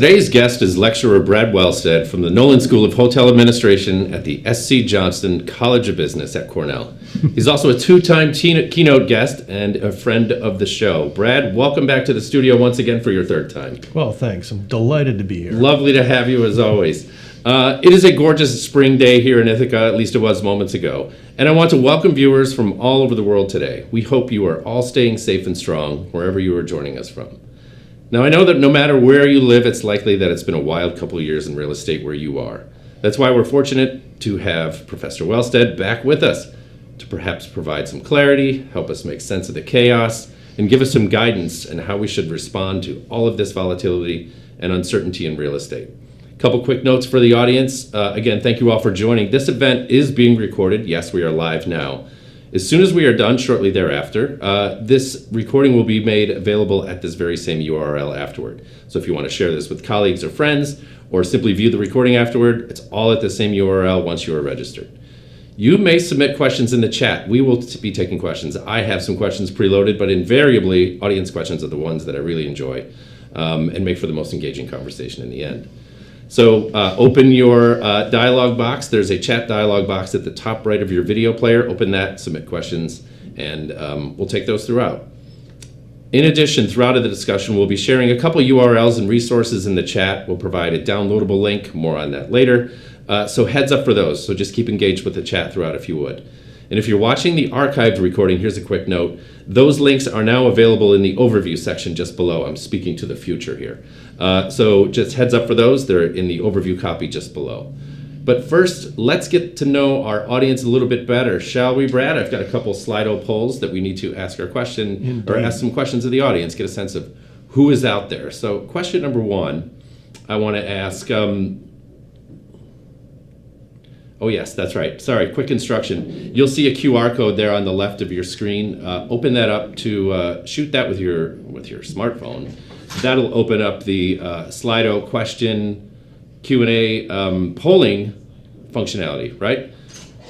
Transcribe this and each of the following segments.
Today's guest is lecturer Brad Wellstead from the Nolan School of Hotel Administration at the S.C. Johnston College of Business at Cornell. He's also a two-time keynote guest and a friend of the show. Brad, welcome back to the studio once again for your third time. Well, thanks. I'm delighted to be here. Lovely to have you as always. It is a gorgeous spring day here in Ithaca, at least it was moments ago. And I want to welcome viewers from all over the world today. We hope you are all staying safe and strong wherever you are joining us from. Now, I know that no matter where you live, it's likely that it's been a wild couple of years in real estate where you are. That's why we're fortunate to have Professor Wellstead back with us to perhaps provide some clarity, help us make sense of the chaos, and give us some guidance on how we should respond to all of this volatility and uncertainty in real estate. A couple quick notes for the audience. Again, thank you all for joining. This event is being recorded. Yes, we are live now. As soon as we are done, shortly thereafter, this recording will be made available at this very same URL afterward. So if you want to share this with colleagues or friends, or simply view the recording afterward, it's all at the same URL once you are registered. You may submit questions in the chat. We will be taking questions. I have some questions preloaded, but invariably, audience questions are the ones that I really enjoy and make for the most engaging conversation in the end. So open your dialog box. There's a chat dialog box at the top right of your video player. Open that, submit questions, and we'll take those throughout. In addition, throughout the discussion, we'll be sharing a couple URLs and resources in the chat. We'll provide a downloadable link, more on that later. So heads up for those. So just keep engaged with the chat throughout if you would. And if you're watching the archived recording, here's a quick note. Those links are now available in the overview section just below. I'm speaking to the future here. So just heads up for those. They're in the overview copy just below. But first, let's get to know our audience a little bit better, shall we, Brad? I've got a couple Slido polls that we need to ask our question. Indeed. Or ask some questions of the audience, get a sense of who is out there. So question number one, I want to ask, oh yes, that's right. Sorry, quick instruction. You'll see a QR code there on the left of your screen. Open that up to shoot that with your smartphone. That'll open up the Slido question Q&A polling functionality, right?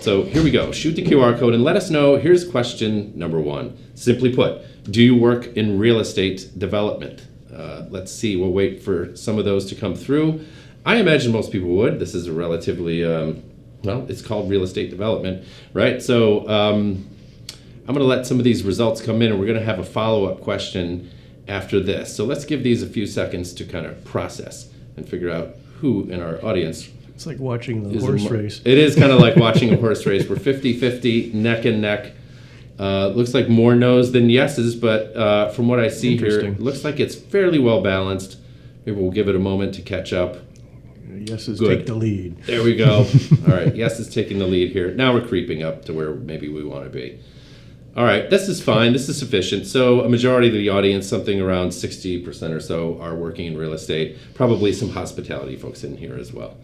So here we go. Shoot the QR code and let us know. Here's question number one. Simply put, do you work in real estate development? Let's see. We'll wait for some of those to come through. I imagine most people would. This is a relatively well, it's called real estate development, right? So I'm going to let some of these results come in, and we're going to have a follow-up question after this. So let's give these a few seconds to kind of process and figure out who in our audience. It's like watching the horse race. It is kind of like watching a horse race. We're 50-50, neck and neck. Looks like more no's than yeses, but from what I see here, it looks like it's fairly well balanced. Maybe we'll give it a moment to catch up. Yeses Good. take the lead. There we go. All right, yes is taking the lead here. Now we're creeping up to where maybe we want to be. All right, this is fine. This is sufficient. So a majority of the audience, something around 60% or so, are working in real estate. Probably some hospitality folks in here as well.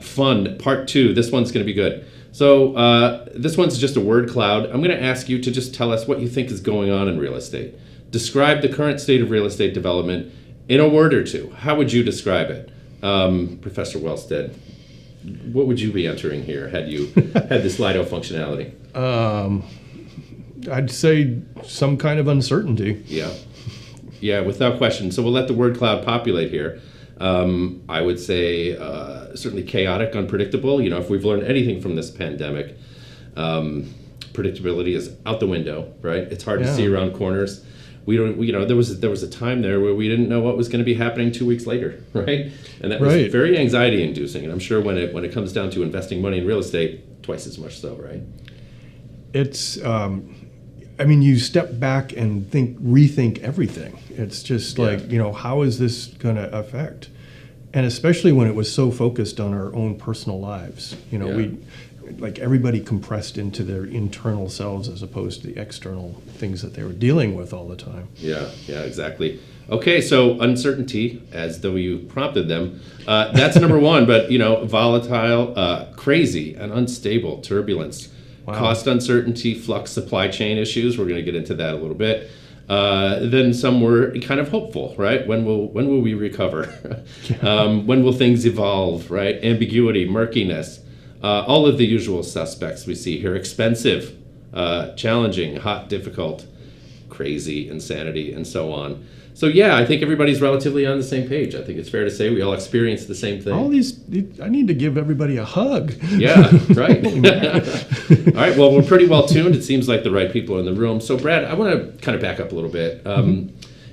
Fun, part two. This one's going to be good. So this one's just a word cloud. I'm going to ask you to just tell us what you think is going on in real estate. Describe the current state of real estate development in a word or two. How would you describe it? Professor Wellstead, what would you be entering here had you had this Slido functionality? I'd say some kind of uncertainty. Yeah, without question. So we'll let the word cloud populate here. I would say certainly chaotic, unpredictable. You know, if we've learned anything from this pandemic, predictability is out the window, right? It's hard to see around corners. We don't, you know, there was a time there where we didn't know what was going to be happening 2 weeks later, right? And that was very anxiety inducing. And I'm sure when it comes down to investing money in real estate, twice as much so, right? It's, I mean, you step back and rethink everything. It's just like, you know, how is this going to affect? And especially when it was so focused on our own personal lives, you know, like everybody compressed into their internal selves as opposed to the external things that they were dealing with all the time. Yeah, exactly. Okay, so uncertainty, as though you prompted them, that's number one, but, you know, volatile, crazy, and unstable, turbulence, cost uncertainty, flux, supply chain issues. We're going to get into that a little bit. Then some were kind of hopeful, right? When will we recover? When will things evolve, right? Ambiguity, murkiness. All of the usual suspects we see here. Expensive, challenging, hot, difficult. crazy, insanity, and so on. So yeah, I think everybody's relatively on the same page. I think it's fair to say we all experience the same thing. I need to give everybody a hug. Yeah, right. All right, well, we're pretty well tuned. It seems like the right people are in the room. So Brad, I want to kind of back up a little bit.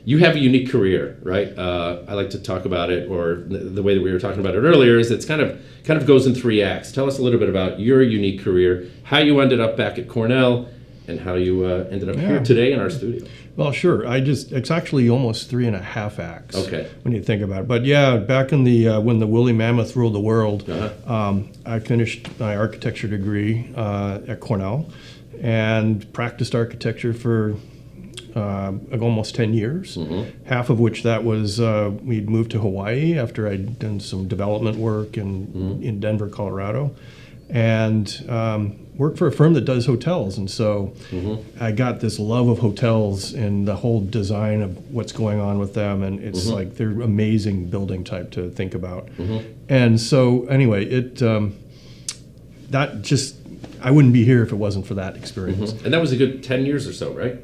You have a unique career, right? I like to talk about it, or the way that we were talking about it earlier is it's kind of goes in 3 acts. Tell us a little bit about your unique career, how you ended up back at Cornell, and how you ended up here today in our studio. Well, sure. It's actually almost 3.5 acts. Okay. When you think about it. But yeah, back in the when the woolly mammoth ruled the world, I finished my architecture degree at Cornell and practiced architecture for almost 10 years. Half of which that was we'd moved to Hawaii after I'd done some development work in Denver, Colorado, and worked for a firm that does hotels. And so I got this love of hotels and the whole design of what's going on with them. And it's like they're amazing building type to think about. And so anyway, I wouldn't be here if it wasn't for that experience. And that was a good 10 years or so, right?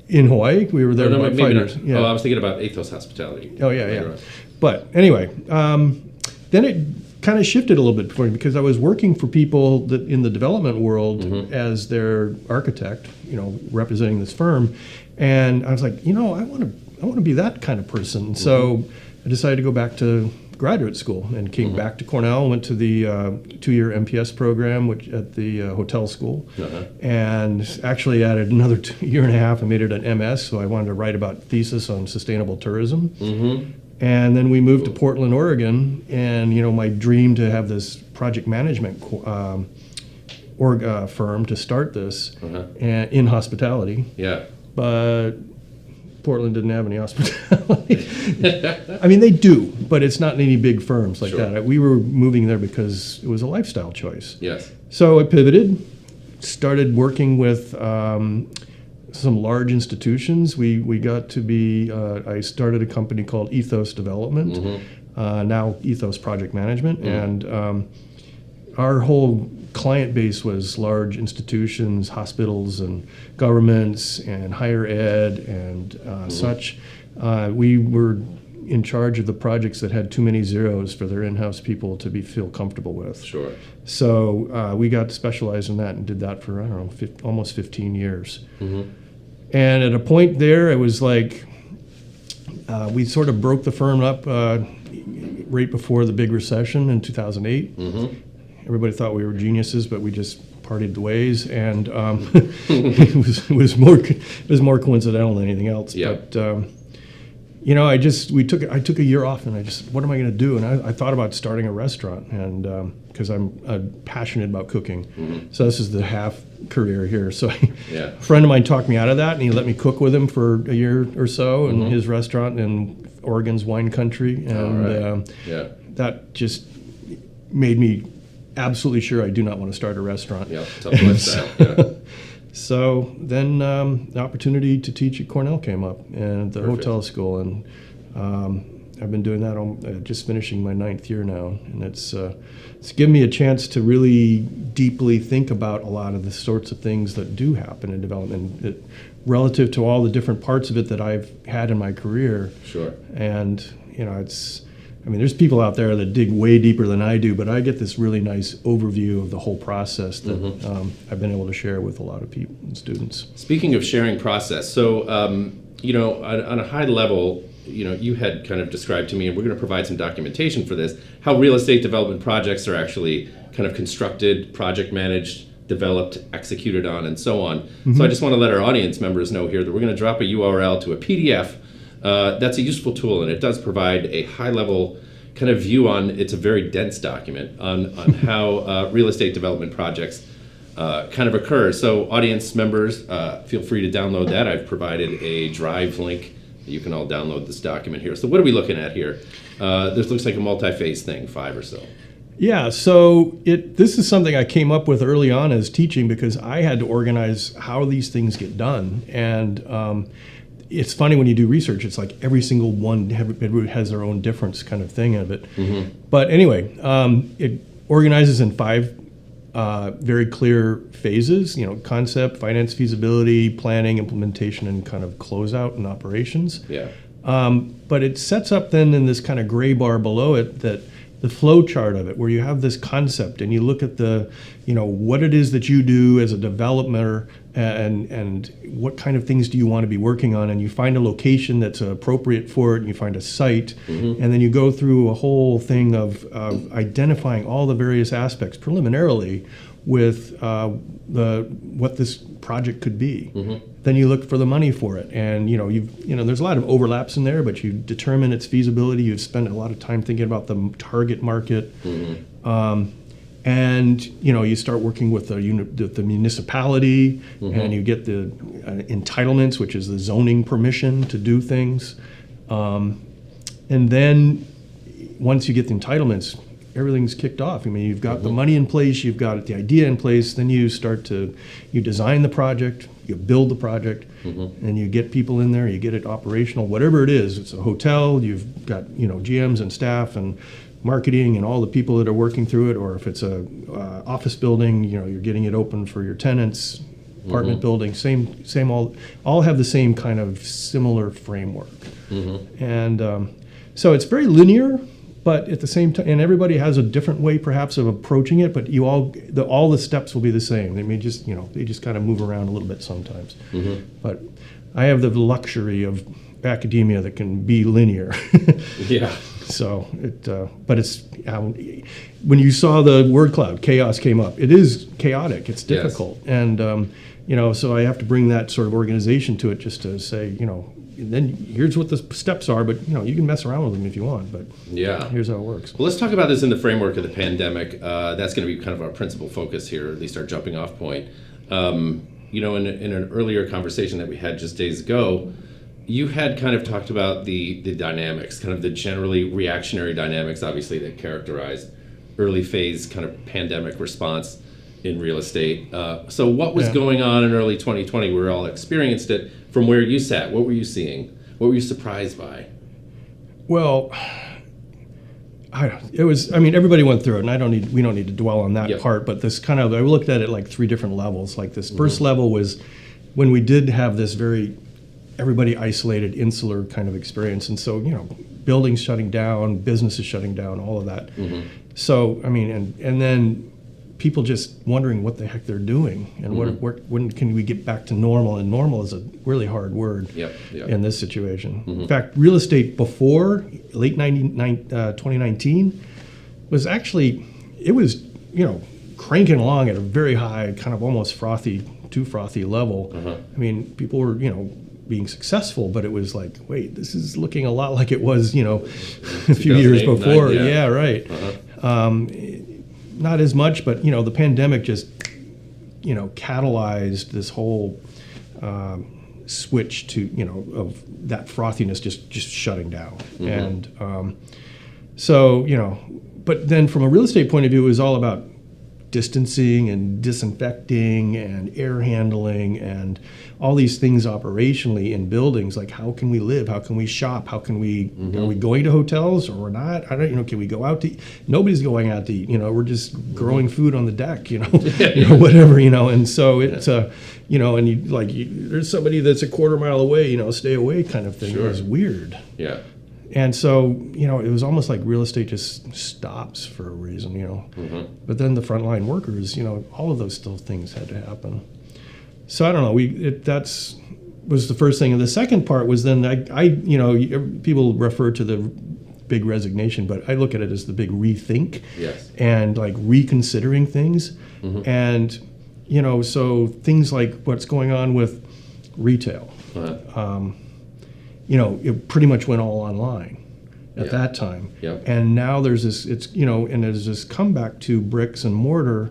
In Hawaii, we were there about 5 years. Yeah. Oh, I was thinking about Ethos Hospitality. Oh, yeah. But anyway, then it kind of shifted a little bit for me because I was working for people that in the development world as their architect, representing this firm, and I was like, I want to be that kind of person. So I decided to go back to graduate school and came back to Cornell, went to the 2-year MPS program at the hotel school, and actually added another 1.5 years. I made it an MS, so I wanted to write about thesis on sustainable tourism. And then we moved to Portland, Oregon, and my dream to have this project management firm to start this in hospitality. Yeah. But Portland didn't have any hospitality. I mean, they do, but it's not any big firms like that. We were moving there because it was a lifestyle choice. Yes. So I pivoted, started working with some large institutions. We got to be, I started a company called Ethos Development, now Ethos Project Management, and our whole client base was large institutions, hospitals and governments and higher ed and such. We were in charge of the projects that had too many zeros for their in-house people to feel comfortable with. Sure. So we got specialized in that and did that for, almost 15 years. And at a point there, it was like we sort of broke the firm up right before the big recession in 2008. Everybody thought we were geniuses, but we just partied the ways, and it was more coincidental than anything else. Yep. But I took a year off, and I just, what am I going to do? And I thought about starting a restaurant, and because I'm passionate about cooking, so this is the half career here. So a friend of mine talked me out of that, and he let me cook with him for a year or so in his restaurant in Oregon's wine country, and that just made me absolutely sure I do not want to start a restaurant. Yeah, tough lifestyle. So then the opportunity to teach at Cornell came up and the hotel school, and I've been doing that, just finishing my 9th year now, and it's given me a chance to really deeply think about a lot of the sorts of things that do happen in development relative to all the different parts of it that I've had in my career. Sure. And there's people out there that dig way deeper than I do, but I get this really nice overview of the whole process that I've been able to share with a lot of people and students. Speaking of sharing process, so, on a high level, you had kind of described to me, and we're going to provide some documentation for this, how real estate development projects are actually kind of constructed, project managed, developed, executed on, and so on. So I just want to let our audience members know here that we're going to drop a URL to a PDF. That's a useful tool, and it does provide a high-level kind of view on, it's a very dense document, on how real estate development projects kind of occur. So audience members, feel free to download that. I've provided a Drive link. You can all download this document here. So what are we looking at here? This looks like a multi-phase thing, 5 or so. Yeah, so this is something I came up with early on as teaching because I had to organize how these things get done. And it's funny when you do research, it's like every single one has their own difference kind of thing of it. But anyway, it organizes in 5 very clear phases, concept, finance, feasibility, planning, implementation, and kind of closeout and operations. Yeah. But it sets up then in this kind of gray bar below it that the flow chart of it, where you have this concept and you look at the, what it is that you do as a developer and what kind of things do you want to be working on, and you find a location that's appropriate for it, and you find a site, and then you go through a whole thing of identifying all the various aspects preliminarily with what this project could be. Then you look for the money for it, and there's a lot of overlaps in there, but you determine its feasibility. You spend a lot of time thinking about the target market, and you start working with the municipality, and you get the entitlements, which is the zoning permission to do things, and then once you get the entitlements, everything's kicked off. I mean, you've got the money in place, you've got the idea in place, then you design the project, you build the project, and you get people in there, you get it operational, whatever it is. It's a hotel, you've got, GMs and staff and marketing and all the people that are working through it, or if it's a office building, you're getting it open for your tenants, apartment building, same all have the same kind of similar framework. And so it's very linear, but at the same time, and everybody has a different way perhaps of approaching it, but all the steps will be the same. They may just, they just kind of move around a little bit sometimes. But I have the luxury of academia that can be linear. Yeah. So but it's, when you saw the word cloud, chaos came up. It is chaotic, it's difficult. Yes. And, so I have to bring that sort of organization to it just to say, then here's what the steps are, but you can mess around with them if you want, but here's how it works. Well, let's talk about this in the framework of the pandemic. That's going to be kind of our principal focus here, at least our jumping off point. In an earlier conversation that we had just days ago, you had kind of talked about the dynamics, kind of the generally reactionary dynamics, obviously, that characterize early phase kind of pandemic response in real estate. So what was going on in early 2020? We all experienced it. From where you sat, what were you seeing? What were you surprised by? Well, everybody went through it, and we don't need to dwell on that part, but this kind of, I looked at it like three different levels. Like this first level was when we did have this everybody isolated, insular kind of experience. And so, buildings shutting down, businesses shutting down, all of that. So, and then people just wondering what the heck they're doing and when can we get back to normal? And normal is a really hard word in this situation. In fact, real estate before late 2019 was actually, it was, cranking along at a very high, kind of almost too frothy level. People were, being successful, but it was like, wait, this is looking a lot like it was, a few years before. Yeah, right. Not as much, but the pandemic just catalyzed this whole switch to of that frothiness just shutting down. And but then from a real estate point of view, it was all about distancing and disinfecting and air handling and all these things operationally in buildings. Like, how can we live? How can we shop? How can we, are we going to hotels or we're not? I don't, can we go out to eat? Nobody's going out to eat, we're just growing food on the deck, whatever, and so it's, and there's somebody that's a quarter mile away, stay away kind of thing. Sure. It was weird. Yeah. And so, it was almost like real estate just stops for a reason, But then the frontline workers, all of those still things had to happen. So I don't know. That's was the first thing, and the second part was then people refer to the big resignation, but I look at it as the big rethink. Yes. And like reconsidering things, and so things like what's going on with retail. It pretty much went all online at that time. Yep. And now there's this, and there's this comeback to bricks and mortar,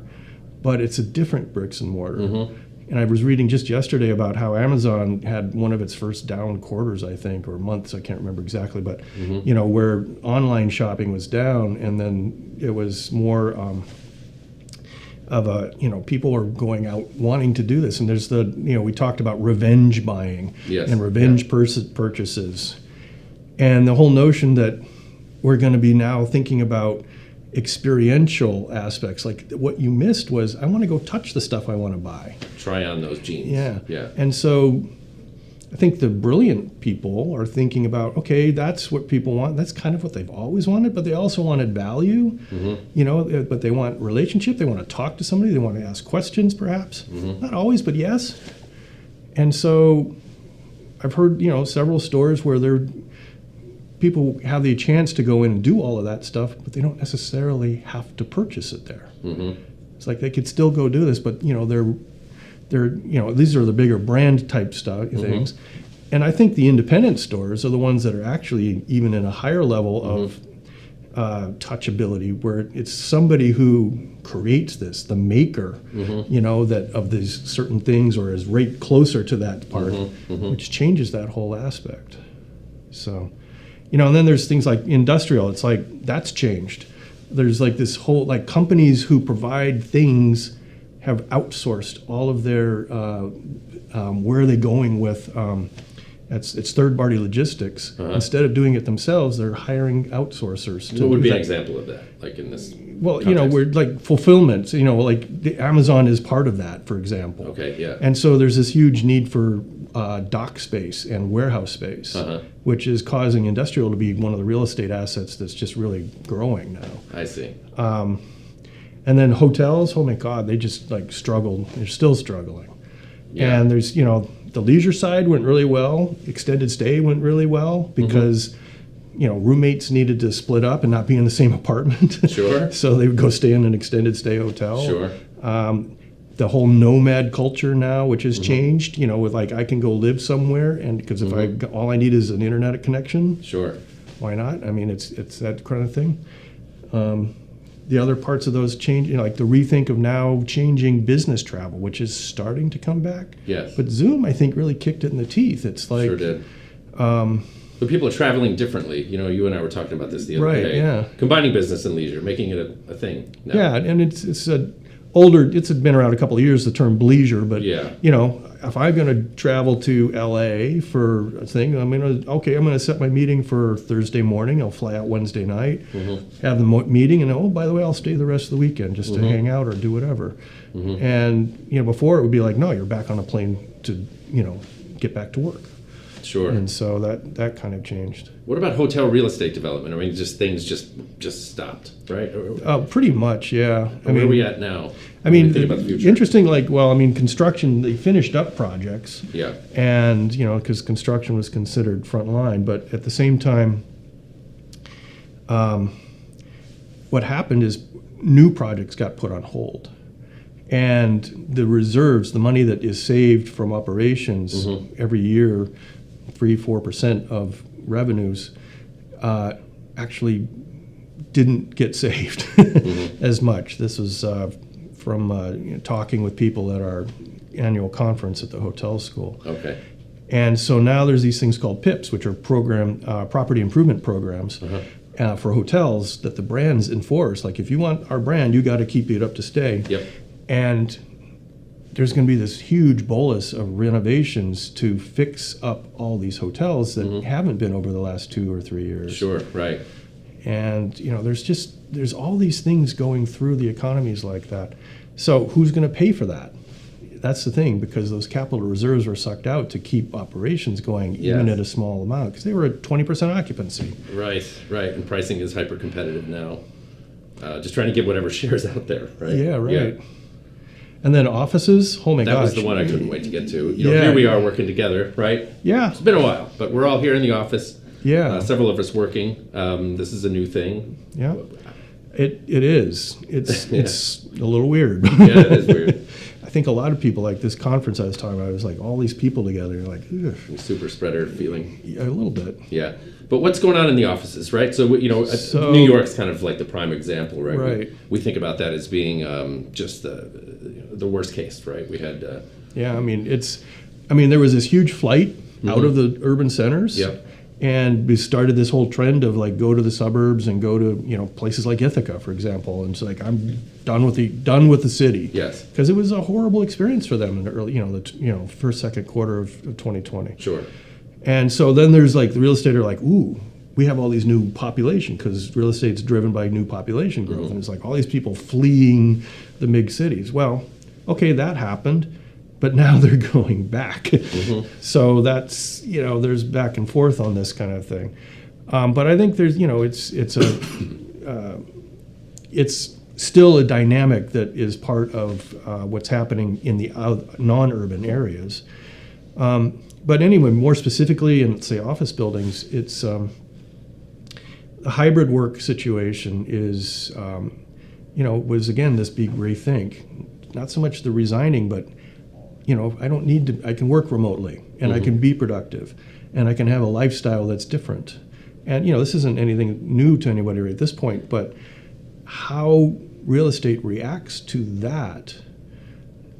but it's a different bricks and mortar. And I was reading just yesterday about how Amazon had one of its first down quarters, I think, or months, I can't remember exactly, but, where online shopping was down, and then it was more of a, people are going out wanting to do this. And there's we talked about revenge buying and revenge purchases. And the whole notion that we're going to be now thinking about, experiential aspects. Like what you missed was, I want to go touch the stuff I want to buy. Try on those jeans. Yeah. And so I think the brilliant people are thinking about, okay, that's what people want. That's kind of what they've always wanted, but they also wanted value, but they want relationship. They want to talk to somebody. They want to ask questions, perhaps. Not always, but yes. And so I've heard, several stores where people have the chance to go in and do all of that stuff, but they don't necessarily have to purchase it there. It's like they could still go do this, but these are the bigger brand type stuff things. And I think the independent stores are the ones that are actually even in a higher level of touchability, where it's somebody who creates this, the maker, that of these certain things, or is right closer to that part, which changes that whole aspect. So, and then there's things like industrial. It's like that's changed. There's like this whole, like, companies who provide things have outsourced all of their where are they going with it's third-party logistics. Instead of doing it themselves, they're hiring outsourcers. What would be an example of that, like in this context? We're like fulfillment, like the Amazon is part of that, for example. Okay, yeah. And so there's this huge need for dock space and warehouse space, which is causing industrial to be one of the real estate assets that's just really growing now. I see. And then hotels, oh my God, they just like struggled. They're still struggling. Yeah. And there's, the leisure side went really well. Extended stay went really well because, roommates needed to split up and not be in the same apartment. Sure. So they would go stay in an extended stay hotel. Sure. The whole nomad culture now, which has changed, with like, I can go live somewhere, and because if all I need is an internet connection. Sure. Why not? I mean, it's that kind of thing. The other parts of those change, like the rethink of now changing business travel, which is starting to come back. Yes. But Zoom, I think, really kicked it in the teeth. It's like... Sure did. But people are traveling differently. You and I were talking about this the other day. Right, yeah. Combining business and leisure, making it a thing now. Yeah, and it's been around a couple of years, the term bleisure, but, if I'm going to travel to LA for a thing, I'm going to set my meeting for Thursday morning. I'll fly out Wednesday night, have the meeting, and by the way, I'll stay the rest of the weekend just to hang out or do whatever. And, before it would be like, no, you're back on a plane to, get back to work. Sure. And so that kind of changed. What about hotel real estate development? I mean, things just stopped, right? Pretty much, yeah. Where are we at now? I mean, about the future? interesting, construction, they finished up projects. Yeah. And, because construction was considered front line. But at the same time, what happened is new projects got put on hold. And the reserves, the money that is saved from operations every year, 3-4% of revenues, actually didn't get saved as much. This was from talking with people at our annual conference at the hotel school. Okay. And so now there's these things called PIPs, which are property improvement programs for hotels that the brands enforce. Like, if you want our brand, you got to keep it up to stay. Yep. And there's going to be this huge bolus of renovations to fix up all these hotels that haven't been over the last 2 or 3 years. Sure, right. And, there's all these things going through the economies like that. So who's going to pay for that? That's the thing, because those capital reserves were sucked out to keep operations going, even at a small amount, because they were at 20% occupancy. Right. And pricing is hyper competitive now. Just trying to get whatever shares out there, right? Yeah, right. Yeah. And then offices, oh my gosh. That was the one I couldn't wait to get to. Here we are working together, right? Yeah. It's been a while, but we're all here in the office. Yeah. Several of us working. This is a new thing. Yeah. It is. It's a little weird. Yeah, it is weird. I think a lot of people, like this conference I was talking about, it was like all these people together. You're like, ugh. Super spreader feeling. Yeah, a little bit. Yeah. But what's going on in the offices, right? So, New York's kind of like the prime example, right? Right. We think about that as being just the worst case, right? We had... Yeah, I mean, there was this huge flight out of the urban centers. Yep. And we started this whole trend of like go to the suburbs and go to places like Ithaca, for example. And it's like, I'm done with the city. Yes. Because it was a horrible experience for them in the early, first, second quarter of 2020. Sure. And so then there's like the real estate are like, ooh, we have all these new population because real estate's driven by new population growth, and it's like all these people fleeing the big cities. Well, okay, that happened, but now they're going back. So that's, there's back and forth on this kind of thing. But I think there's, it's still a dynamic that is part of what's happening in the non-urban areas. But anyway, more specifically in, say, office buildings, it's the hybrid work situation is, was again this big rethink. Not so much the resigning, but I don't need to. I can work remotely, and I can be productive, and I can have a lifestyle that's different. And this isn't anything new to anybody at this point, but how real estate reacts to that.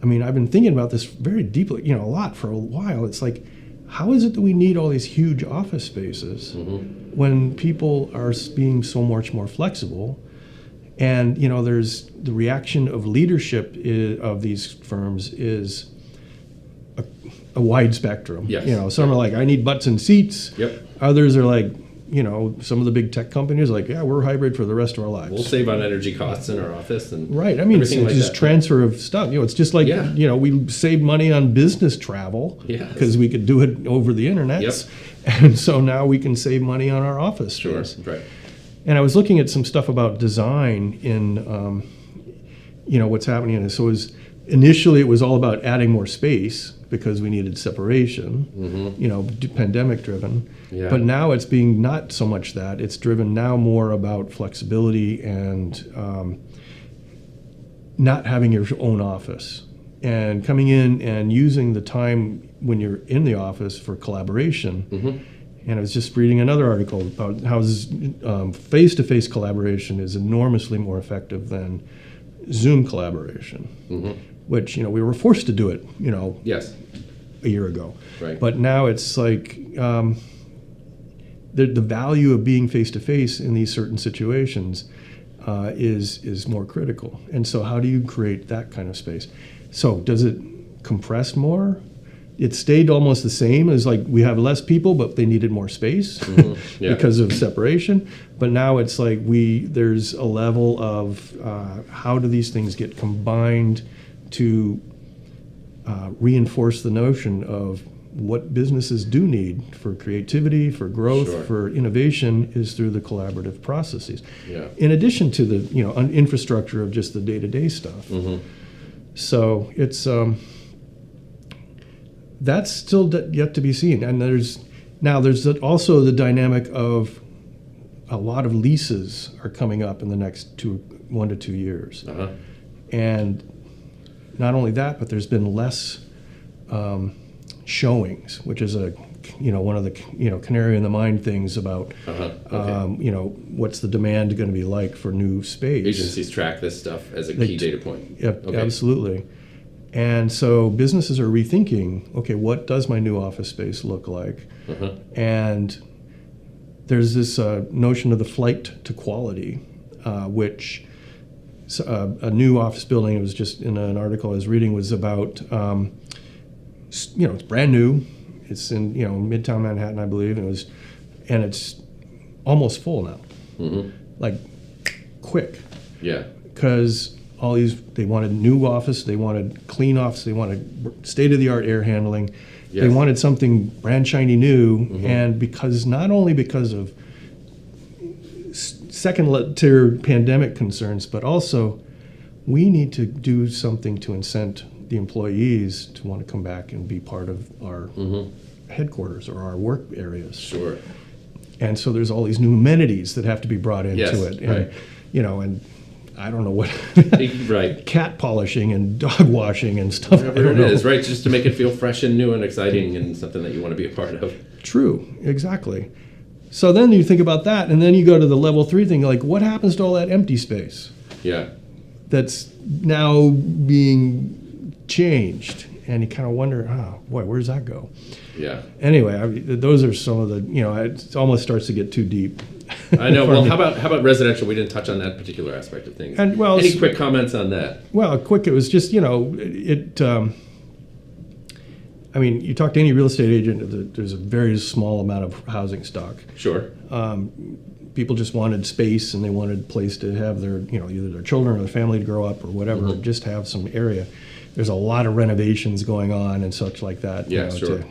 I mean, I've been thinking about this very deeply, a lot for a while. It's like, how is it that we need all these huge office spaces when people are being so much more flexible? And, there's the reaction of leadership of these firms is a wide spectrum. Yes. Some are like, I need butts and seats. Yep. Others are like, some of the big tech companies are like, yeah, we're hybrid for the rest of our lives. We'll save on energy costs in our office. And right. I mean, it's like just that. transfer of stuff. It's just like, we saved money on business travel because we could do it over the internet. Yep. And so now we can save money on our office space. Right. And I was looking at some stuff about design in, what's happening in this. So initially it was all about adding more space because we needed separation, pandemic driven. Yeah. But now it's being not so much that. It's driven now more about flexibility and not having your own office and coming in and using the time when you're in the office for collaboration. And I was just reading another article about how face-to-face collaboration is enormously more effective than Zoom collaboration, which, we were forced to do it, Yes. a year ago. Right. But now it's like the value of being face-to-face in these certain situations is more critical. And so how do you create that kind of space? So does it compress more? It stayed almost the same as like we have less people, but they needed more space because of separation. But now it's like there's a level of how do these things get combined to reinforce the notion of what businesses do need for creativity, for growth, for innovation is through the collaborative processes. Yeah. In addition to the infrastructure of just the day-to-day stuff. So it's that's still yet to be seen. And there's also the dynamic of a lot of leases are coming up in the next 1 to 2 years. And not only that, but there's been less showings, which is one of the canary in the mine things about what's the demand going to be like for new space. Agencies track this stuff as a key data point. Yep, absolutely. And so businesses are rethinking, okay, what does my new office space look like? And there's this notion of the flight to quality, which a new office building, it was just in an article I was reading, was about, it's brand new. It's in, Midtown Manhattan, I believe, and it's almost full now. Like, quick. Yeah. Because they wanted new office, they wanted clean office, they wanted state-of-the-art air handling. Yes. They wanted something brand shiny new, and not only because of second-tier pandemic concerns, but also we need to do something to incent the employees to want to come back and be part of our headquarters or our work areas. Sure. And so there's all these new amenities that have to be brought into it. And, right. And I don't know what right. cat polishing and dog washing and stuff. Whatever it is, right? Just to make it feel fresh and new and exciting and something that you want to be a part of. True, exactly. So then you think about that, and then you go to the level 3 thing, like what happens to all that empty space? Yeah. That's now being changed, and you kind of wonder, boy, where does that go? Yeah. Anyway, those are some of the, it almost starts to get too deep. I know. Well, how about residential? We didn't touch on that particular aspect of things. And well, any quick comments on that? Well, quick. It was just I mean, you talk to any real estate agent, there's a very small amount of housing stock. Sure. People just wanted space, and they wanted a place to have their, either their children or their family to grow up or whatever, just have some area. There's a lot of renovations going on and such like that. Yeah, sure.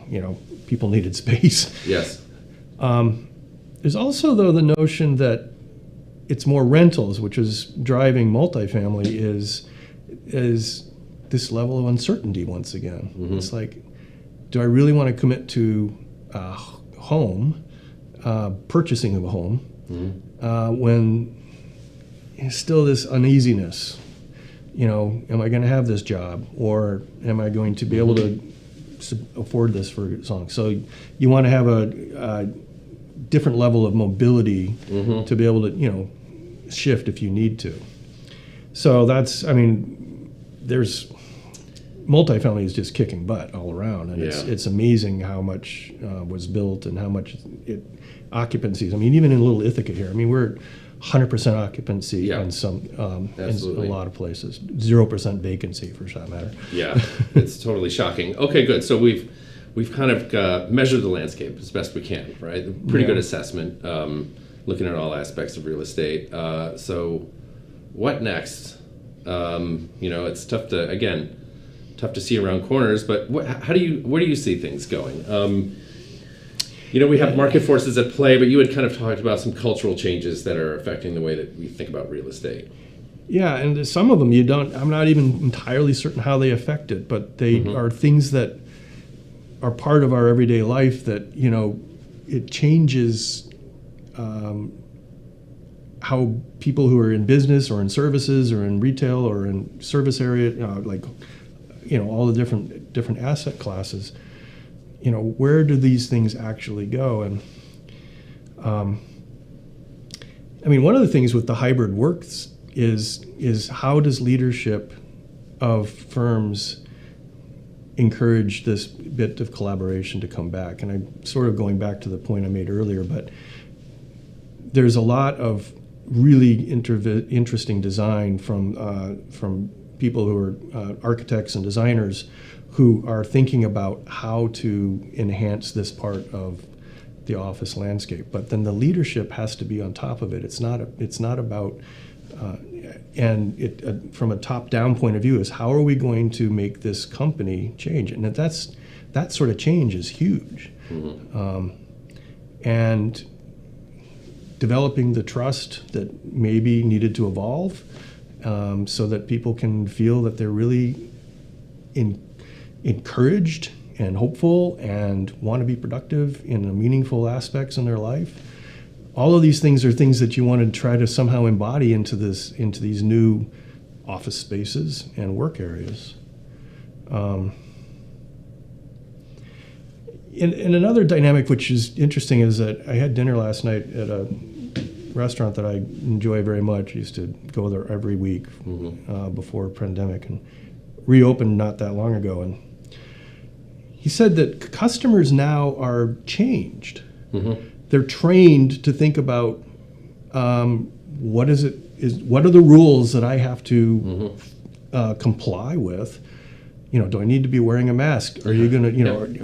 People needed space. Yes. There's also, though, the notion that it's more rentals, which is driving multifamily, is this level of uncertainty once again. It's like, do I really want to commit to home, purchasing of a home, when there's still this uneasiness? Am I going to have this job, or am I going to be able to afford this for as long? So you want to have a different level of mobility to be able to, shift if you need to. So there's multifamily is just kicking butt all around, and it's amazing how much was built and how much occupancies. I mean, even in Little Ithaca here, we're 100% occupancy on some in a lot of places, 0% vacancy for that matter. Yeah, it's totally shocking. Okay, good. So we've kind of measured the landscape as best we can, right? Pretty good assessment, looking at all aspects of real estate. So what next? It's tough to see around corners, but where do you see things going? We have market forces at play, but you had kind of talked about some cultural changes that are affecting the way that we think about real estate. Yeah, and some of them I'm not even entirely certain how they affect it, but they are things that are part of our everyday life that, it changes how people who are in business or in services or in retail or in service area, all the different asset classes, where do these things actually go? And one of the things with the hybrid works is how does leadership of firms encourage this bit of collaboration to come back? And I'm sort of going back to the point I made earlier, but there's a lot of really interesting design from people who are architects and designers who are thinking about how to enhance this part of the office landscape. But then the leadership has to be on top of it. It's not about from a top-down point of view is how are we going to make this company change? And that sort of change is huge. And developing the trust that maybe needed to evolve, so that people can feel that they're really encouraged and hopeful and want to be productive in the meaningful aspects in their life. All of these things are things that you want to try to somehow embody into these new office spaces and work areas. And another dynamic which is interesting is that I had dinner last night at a restaurant that I enjoy very much. I used to go there every week before pandemic, and reopened not that long ago. And he said that customers now are changed. They're trained to think about what are the rules that I have to comply with. Do I need to be wearing a mask? Are you going to,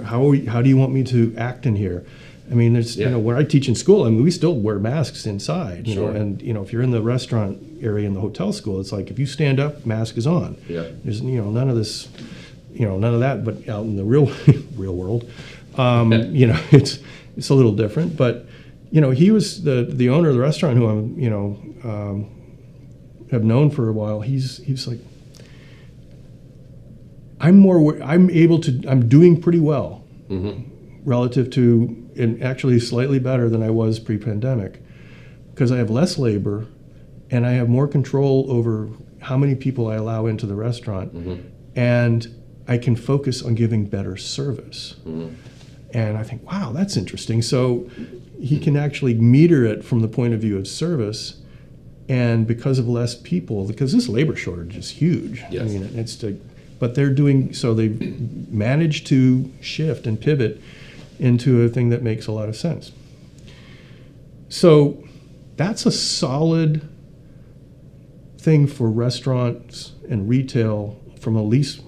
how do you want me to act in here? There's, when I teach in school, we still wear masks inside, and, if you're in the restaurant area in the hotel school, it's like, if you stand up, mask is on. Yeah. There's, none of this, none of that, but out in the real world, it's a little different. But, he was the owner of the restaurant who I'm, have known for a while. He's like, I'm doing pretty well relative to, and actually slightly better than I was pre-pandemic, because I have less labor and I have more control over how many people I allow into the restaurant, and I can focus on giving better service. And I think, wow, that's interesting. So he can actually meter it from the point of view of service, and because of less people, because this labor shortage is huge. Yes. But they're doing, so they've managed to shift and pivot into a thing that makes a lot of sense. So that's a solid thing for restaurants and retail from a lease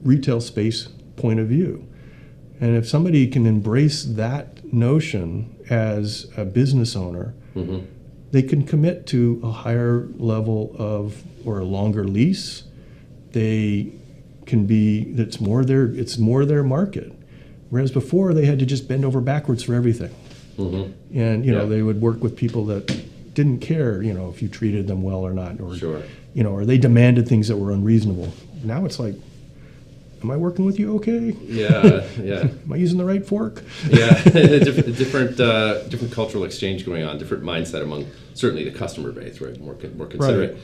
retail space point of view. And if somebody can embrace that notion as a business owner, they can commit to a higher level of, or a longer lease. They can be, it's more their market. Whereas before they had to just bend over backwards for everything. And, they would work with people that didn't care, if you treated them well or not, or, or they demanded things that were unreasonable. Now it's like, am I working with you okay? Yeah. Am I using the right fork? Yeah, different cultural exchange going on, different mindset among certainly the customer base, right? More considerate.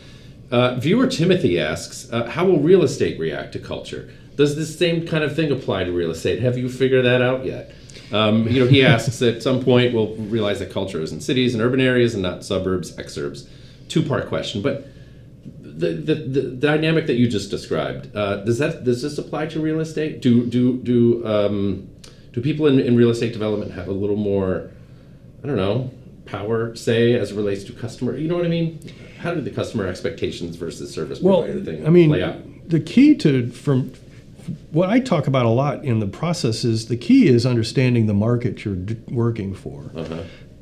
Right. Viewer Timothy asks, how will real estate react to culture? Does this same kind of thing apply to real estate? Have you figured that out yet? He asks, at some point we'll realize that culture is in cities and urban areas and not suburbs, exurbs. Two-part question, but the dynamic that you just described, does this apply to real estate? Do people in real estate development have a little more, I don't know, power, say, as it relates to customer? You know what I mean? How do the customer expectations versus service provider thing play out? The key from what I talk about a lot in the process is the key is understanding the market you're working for,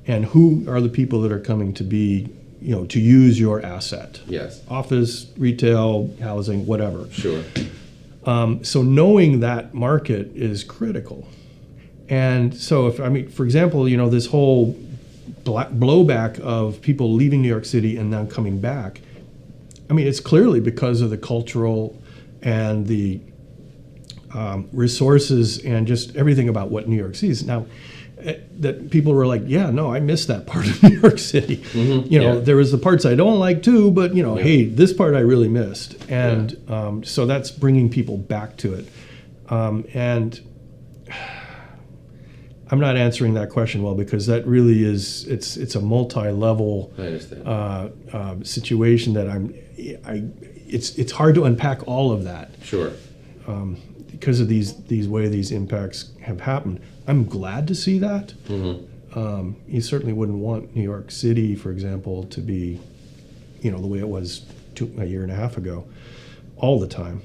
and who are the people that are coming to be, to use your asset. Yes. Office, retail, housing, whatever. Sure. So knowing that market is critical. And so for example, this whole blowback of people leaving New York City and now coming back, it's clearly because of the cultural and the resources and just everything about what New York sees. Now, that people were like, yeah, no, I miss that part of New York City. There was the parts I don't like too, but hey, this part I really missed. And so that's bringing people back to it. And I'm not answering that question well, because that really is, it's a multi-level situation that it's hard to unpack all of that. Sure. Because of these impacts have happened. I'm glad to see that. You certainly wouldn't want New York City, for example, to be, the way it was a year and a half ago, all the time.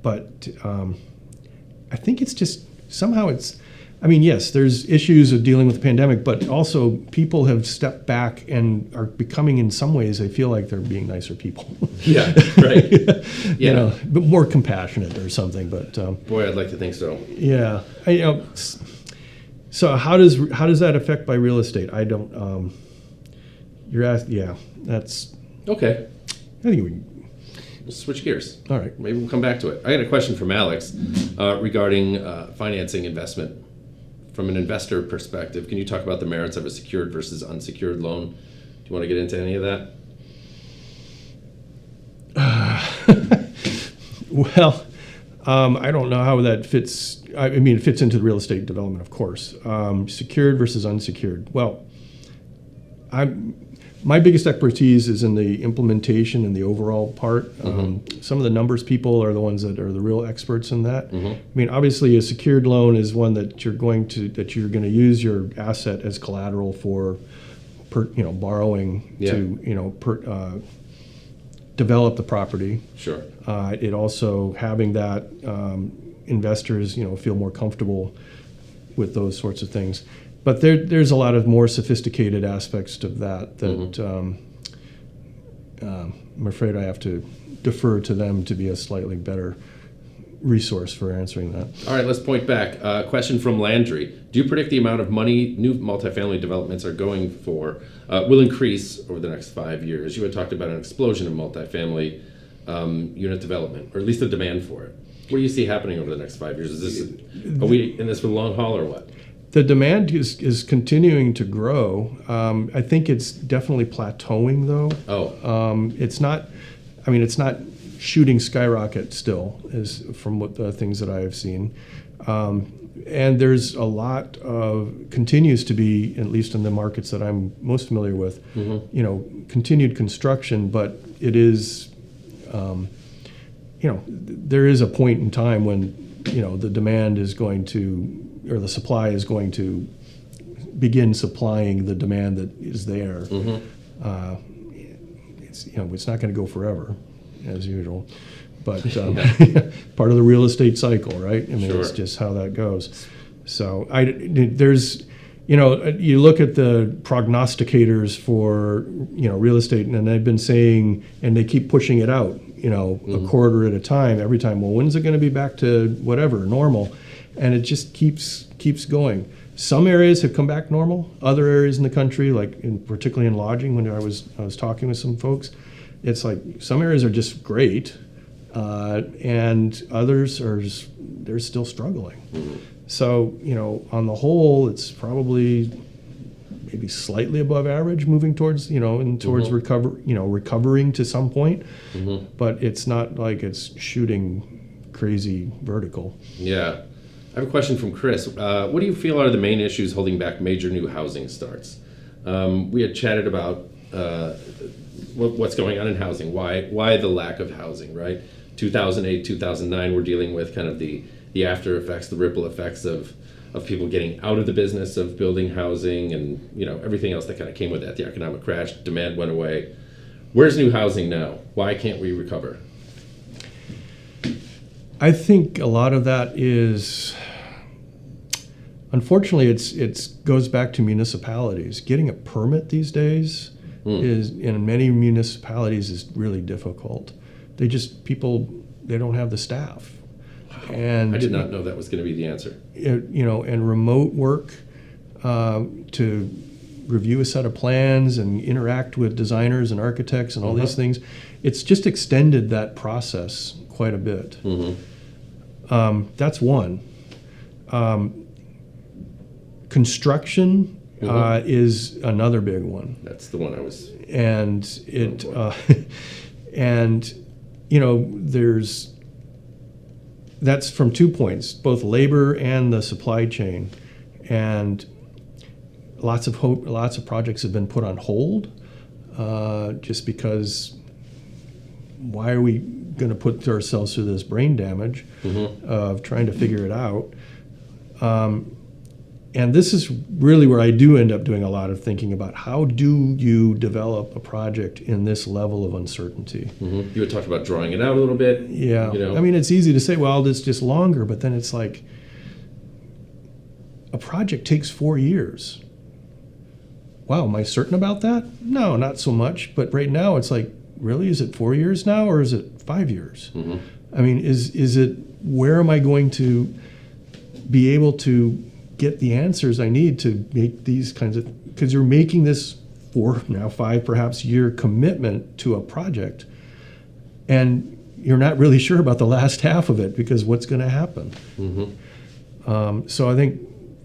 But I think it's just somehow yes, there's issues of dealing with the pandemic, but also people have stepped back and are becoming, in some ways, I feel like they're being nicer people. Yeah, right. Yeah. But more compassionate or something. But boy, I'd like to think so. Yeah. So how does that affect by real estate? I don't. You're asking. Yeah, that's okay. I think we can switch gears. All right. Maybe we'll come back to it. I got a question from Alex regarding financing investment. From an investor perspective, can you talk about the merits of a secured versus unsecured loan? Do you want to get into any of that? Well, I don't know how that fits. It fits into the real estate development, of course. Secured versus unsecured. Well, my biggest expertise is in the implementation and the overall part. Some of the numbers people are the ones that are the real experts in that. Obviously, a secured loan is one that you're going to use your asset as collateral for, borrowing to, develop the property. Sure. It also having that investors, feel more comfortable with those sorts of things. But there's a lot of more sophisticated aspects of that I'm afraid I have to defer to them to be a slightly better resource for answering that. All right, let's point back. Question from Landry. Do you predict the amount of money new multifamily developments are going for will increase over the next 5 years? You had talked about an explosion in multifamily unit development, or at least the demand for it. What do you see happening over the next 5 years? Are we in this for the long haul or what? The demand is continuing to grow. I think it's definitely plateauing, though. It's not shooting skyrocket still, is from what the things that I have seen. And there's a lot continues to be, at least in the markets that I'm most familiar with, continued construction, but it is, there is a point in time when, the demand is going to, or the supply is going to begin supplying the demand that is there. It's not going to go forever, as usual, but part of the real estate cycle, right? Sure. It's just how that goes. So there's, you look at the prognosticators for, real estate, and they've been saying, and they keep pushing it out, a quarter at a time, every time. Well, when's it going to be back to whatever, normal? And it just keeps going. Some areas have come back normal. Other areas in the country, particularly in lodging, when I was talking with some folks, it's like some areas are just great, and others they're still struggling. So, on the whole, it's probably maybe slightly above average, moving towards, towards recovering to some point. But it's not like it's shooting crazy vertical. Yeah. I have a question from Chris. What do you feel are the main issues holding back major new housing starts? We had chatted about what's going on in housing, why the lack of housing, right? 2008, 2009, we're dealing with kind of the after effects, the ripple effects of people getting out of the business of building housing and everything else that kind of came with that. The economic crash, demand went away. Where's new housing now? Why can't we recover? I think a lot of that is, unfortunately, it goes back to municipalities. Getting a permit these days is, in many municipalities, is really difficult. They don't have the staff. And I did not know that was going to be the answer. And remote work to review a set of plans and interact with designers and architects and all these things. It's just extended that process quite a bit. That's one. Construction is another big one. That's the one I was. And that's from 2 points, both labor and the supply chain, and lots of projects have been put on hold, just because. Why are we going to put ourselves through this brain damage of trying to figure it out? And this is really where I do end up doing a lot of thinking about how do you develop a project in this level of uncertainty. You had talked about drawing it out a little bit. Yeah. I mean, it's easy to say, well, it's just longer, but then it's like a project takes 4 years. Wow, am I certain about that? No, not so much. But right now it's like, really, is it 4 years now, or is it 5 years? I mean, is it, where am I going to be able to get the answers I need to make these kinds of, because you're making this 4, now 5 perhaps year commitment to a project, and you're not really sure about the last half of it, because what's going to happen? So I think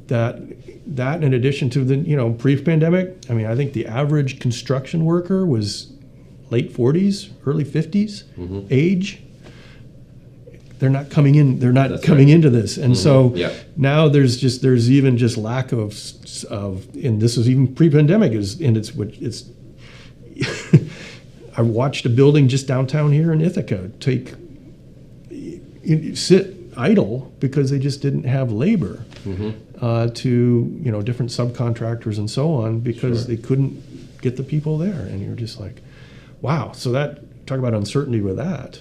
that in addition to the, pre-pandemic, I mean, I think the average construction worker was late 40s, early 50s age. They're not coming in. They're not coming into this, and so now there's even just lack of, and this was even pre-pandemic. It's I watched a building just downtown here in Ithaca sit idle because they just didn't have labor to different subcontractors and so on, because they couldn't get the people there, and you're just like, wow. So that, talk about uncertainty with that.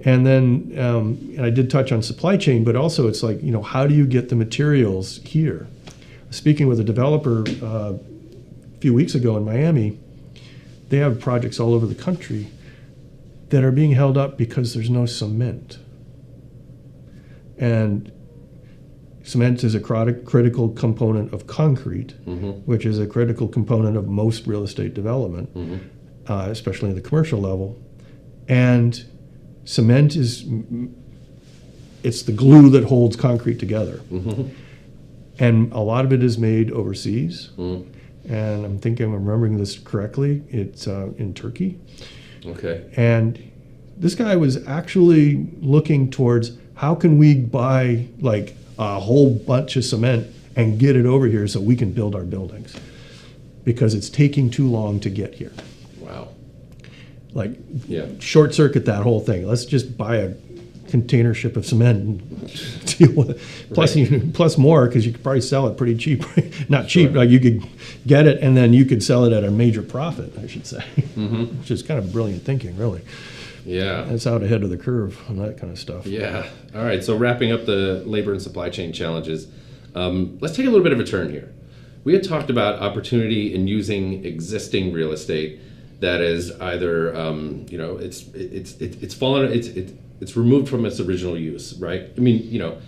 And then, and I did touch on supply chain, but also it's like, how do you get the materials here? Speaking with a developer a few weeks ago in Miami, they have projects all over the country that are being held up because there's no cement. And cement is a critical component of concrete, which is a critical component of most real estate development, especially in the commercial level. And cement it's the glue that holds concrete together. And a lot of it is made overseas. And I'm remembering this correctly, it's in Turkey. Okay. And this guy was actually looking towards, how can we buy like a whole bunch of cement and get it over here so we can build our buildings, because it's taking too long to get here. Wow. Like, short circuit that whole thing. Let's just buy a container ship of cement and deal with it. Plus more, because you could probably sell it pretty cheap. Not cheap, like you could get it and then you could sell it at a major profit, I should say. Which is kind of brilliant thinking, really. Yeah. It's out ahead of the curve on that kind of stuff. Yeah. All right. So wrapping up the labor and supply chain challenges, let's take a little bit of a turn here. We had talked about opportunity in using existing real estate that is either it's fallen it's removed from its original use, right? I mean,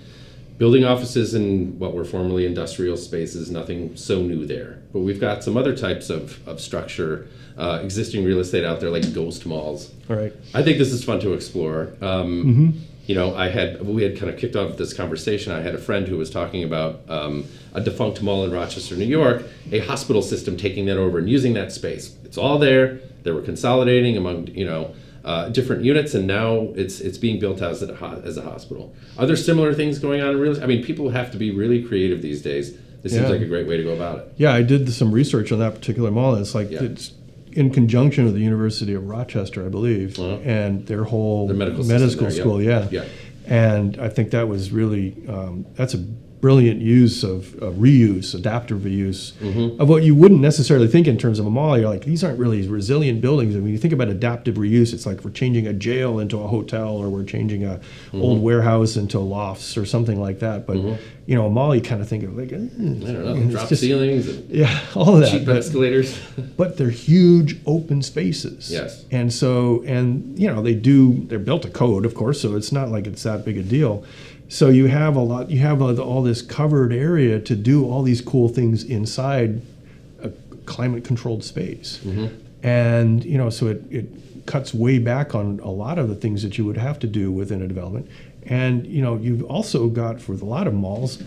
building offices in what were formerly industrial spaces, nothing so new there. But we've got some other types of structure, existing real estate out there, like ghost malls. All right. I think this is fun to explore. We had kind of kicked off this conversation. I had a friend who was talking about a defunct mall in Rochester, New York, a hospital system taking that over and using that space. It's all there. They were consolidating among, different units, and now it's being built as a hospital. Are there similar things going on in real estate? I mean, people have to be really creative these days. This seems like a great way to go about it. Yeah, I did some research on that particular mall. It's it's in conjunction with the University of Rochester, I believe, and their whole medical school. Yeah. And I think that was really that's a brilliant use of reuse, adaptive reuse of what you wouldn't necessarily think in terms of a mall. You're like, these aren't really resilient buildings. I mean, you think about adaptive reuse, it's like we're changing a jail into a hotel, or we're changing a old warehouse into lofts or something like that. But a mall, you kind of think of like, I don't know, drop ceilings, and all of that, cheap escalators. But they're huge open spaces. Yes. And so, they're built to code, of course, so it's not like it's that big a deal. So you have all this covered area to do all these cool things inside a climate-controlled space. And, so it cuts way back on a lot of the things that you would have to do within a development. And, you've also got, for a lot of malls,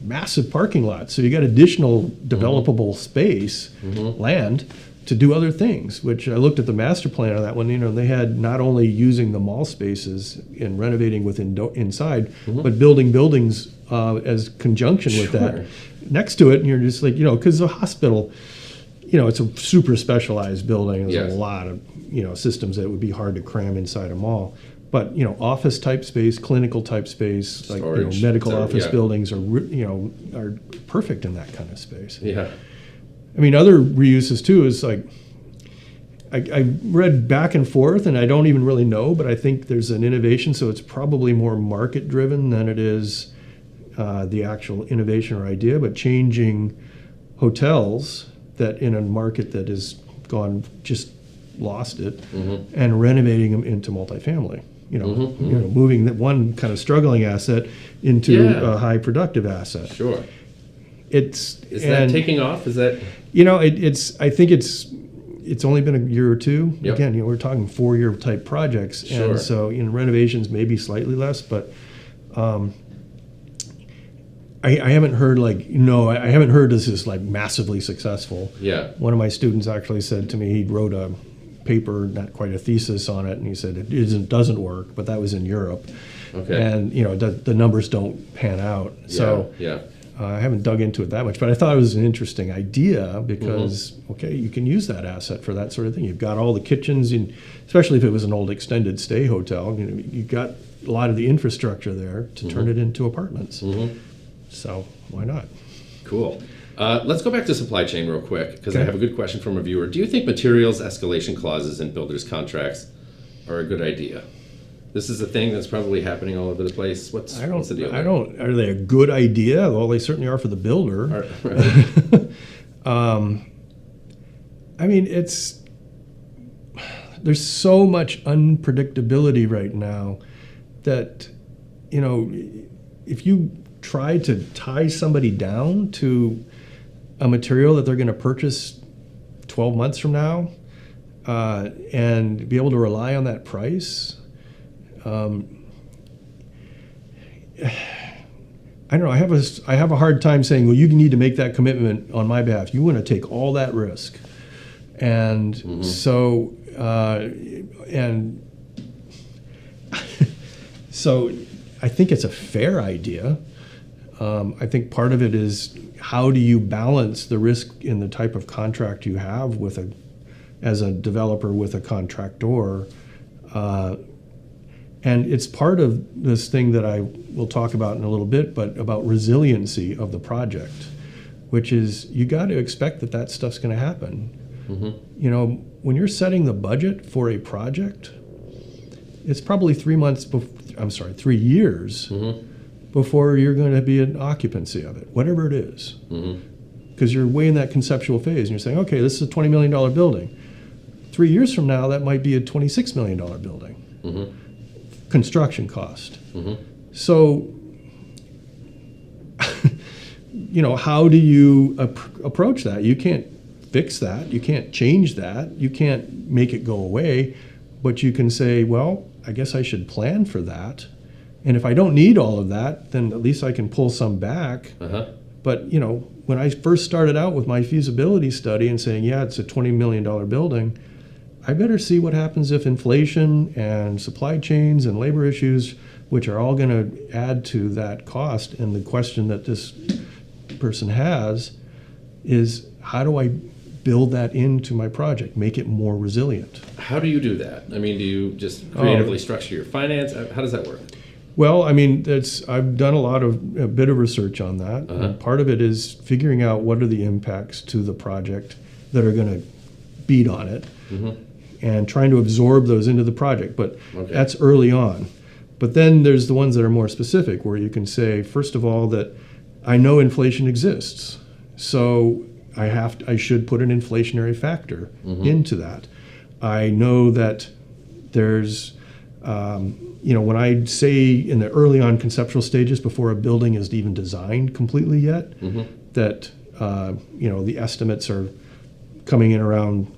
massive parking lots. So you got additional developable space, land, to do other things, which I looked at the master plan on that one. They had not only using the mall spaces and renovating inside, but building buildings as conjunction with that next to it. And you're just like, because the hospital, it's a super specialized building. There's a lot of, systems that would be hard to cram inside a mall. But, office type space, clinical type space, storage, like, medical office buildings are perfect in that kind of space. Yeah. I mean, other reuses too is like, I read back and forth, and I don't even really know, but I think there's an innovation, so it's probably more market driven than it is the actual innovation or idea, but changing hotels that in a market that has just lost it, and renovating them into multifamily. Moving that one kind of struggling asset into a high productive asset. Sure. Is that taking off? Is that I think it's only been a year or two. Yep. Again, we're talking 4-year type projects, and so renovations maybe slightly less, but I haven't heard I haven't heard this is like massively successful. Yeah. One of my students actually said to me, he wrote a paper, not quite a thesis on it, and he said it doesn't work, but that was in Europe. Okay. And the numbers don't pan out. So yeah. I haven't dug into it that much, but I thought it was an interesting idea because, you can use that asset for that sort of thing. You've got all the kitchens, especially if it was an old extended stay hotel, you've got a lot of the infrastructure there to turn it into apartments. So why not? Cool. Let's go back to supply chain real quick, because I have a good question from a viewer. Do you think materials escalation clauses in builders' contracts are a good idea? This is a thing that's probably happening all over the place. What's the deal there? Are they a good idea? Well, they certainly are for the builder. I mean, there's so much unpredictability right now that, if you try to tie somebody down to a material that they're going to purchase 12 months from now and be able to rely on that price, I don't know. I have a hard time saying, well, you need to make that commitment on my behalf. You want to take all that risk, and so so I think it's a fair idea. I think part of it is, how do you balance the risk in the type of contract you have as a developer with a contractor. And it's part of this thing that I will talk about in a little bit, but about resiliency of the project, which is you got to expect that stuff's going to happen. When you're setting the budget for a project, it's probably 3 years before you're going to be in occupancy of it, whatever it is. Because you're way in that conceptual phase and you're saying, okay, this is a $20 million building. 3 years from now, that might be a $26 million building. Construction cost. So, how do you approach that? You can't fix that. You can't change that. You can't make it go away. But you can say, well, I guess I should plan for that. And if I don't need all of that, then at least I can pull some back. But, when I first started out with my feasibility study and saying, yeah, it's a $20 million building, I better see what happens if inflation and supply chains and labor issues, which are all going to add to that cost. And the question that this person has is, how do I build that into my project, make it more resilient? How do you do that? I mean, do you just creatively structure your finance? How does that work? Well, I mean, I've done a bit of research on that. And part of it is figuring out what are the impacts to the project that are going to beat on it, and trying to absorb those into the project. But that's early on. But then there's the ones that are more specific, where you can say, first of all, that I know inflation exists, so I should put an inflationary factor into that. I know that there's when I say in the early on conceptual stages, before a building is even designed completely yet, that the estimates are coming in around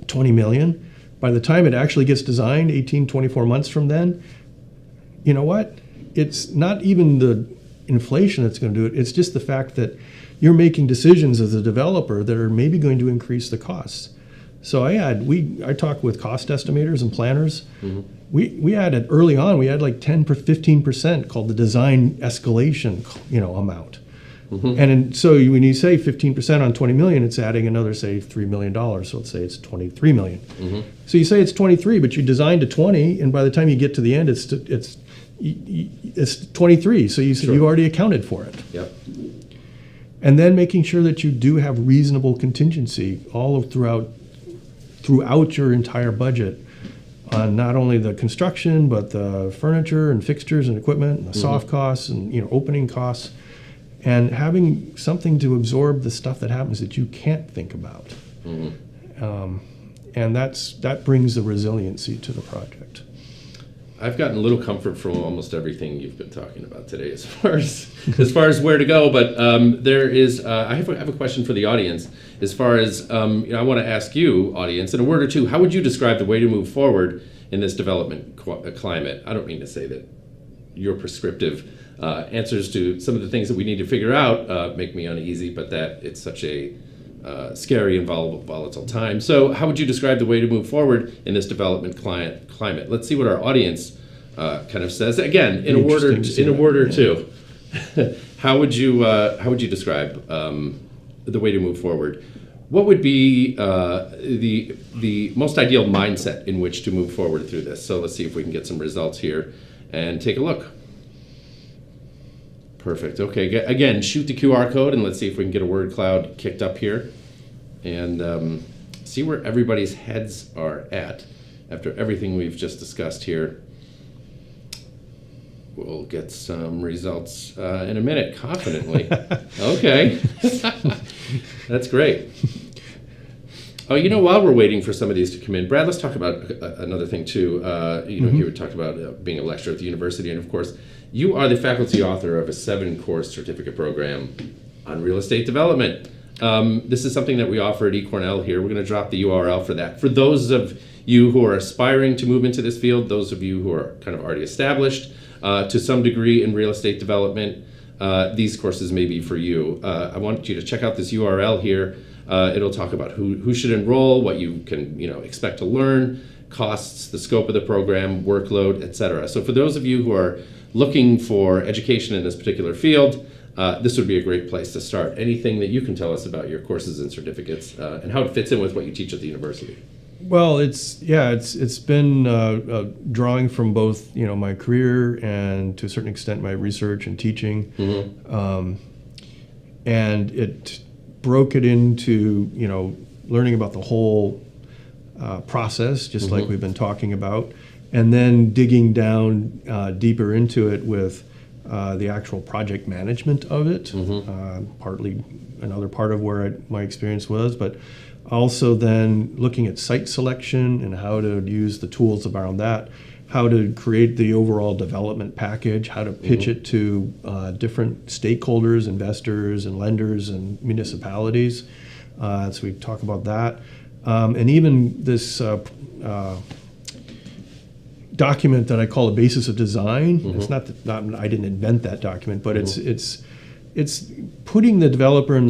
20 million. By the time it actually gets designed, 18, 24 months from then, you know what? It's not even the inflation that's going to do it. It's just the fact that you're making decisions as a developer that are maybe going to increase the costs. So I talked with cost estimators and planners. We had it early on. We had like 10 or 15% called the design escalation, amount. So when you say 15% on 20 million, it's adding another, say, $3 million. So let's say it's 23 million. So you say it's 23, but you designed to 20, and by the time you get to the end, it's 23. So you already accounted for it. Yep. And then making sure that you do have reasonable contingency throughout your entire budget on not only the construction, but the furniture and fixtures and equipment and the soft costs and opening costs, and having something to absorb the stuff that happens that you can't think about. And that brings the resiliency to the project. I've gotten a little comfort from almost everything you've been talking about today, as far as where to go. But there is, I have a question for the audience. As far as I want to ask you, audience, in a word or two, how would you describe the way to move forward in this development climate? I don't mean to say that your prescriptive answers to some of the things that we need to figure out make me uneasy, but that it's such a scary and volatile time. So how would you describe the way to move forward in this development climate? Let's see what our audience kind of says. Again, in a word or two, how would you describe the way to move forward? What would be the most ideal mindset in which to move forward through this? So let's see if we can get some results here and take a look. Perfect. Okay. Again, shoot the QR code and let's see if we can get a word cloud kicked up here and see where everybody's heads are at after everything we've just discussed here. We'll get some results in a minute, confidently. Okay. That's great. Oh, while we're waiting for some of these to come in, Brad, let's talk about another thing too. Here we talked about being a lecturer at the university, and of course, you are the faculty author of a 7-course certificate program on real estate development. This is something that we offer at eCornell here. We're going to drop the URL for that. For those of you who are aspiring to move into this field, those of you who are kind of already established to some degree in real estate development, these courses may be for you. I want you to check out this URL here. It'll talk about who should enroll, what you can expect to learn, costs, the scope of the program, workload, etc. So for those of you who are looking for education in this particular field, this would be a great place to start. Anything that you can tell us about your courses and certificates and how it fits in with what you teach at the university? Well, it's been drawing from both my career and to a certain extent my research and teaching, and it broke it into learning about the whole process, just like we've been talking about, and then digging down deeper into it with the actual project management of it, partly another part of where my experience was, but also then looking at site selection and how to use the tools around that, how to create the overall development package, how to pitch it to different stakeholders, investors and lenders and municipalities. So we talk about that. And even this document that I call a basis of design. It's not I didn't invent that document, but it's putting the developer in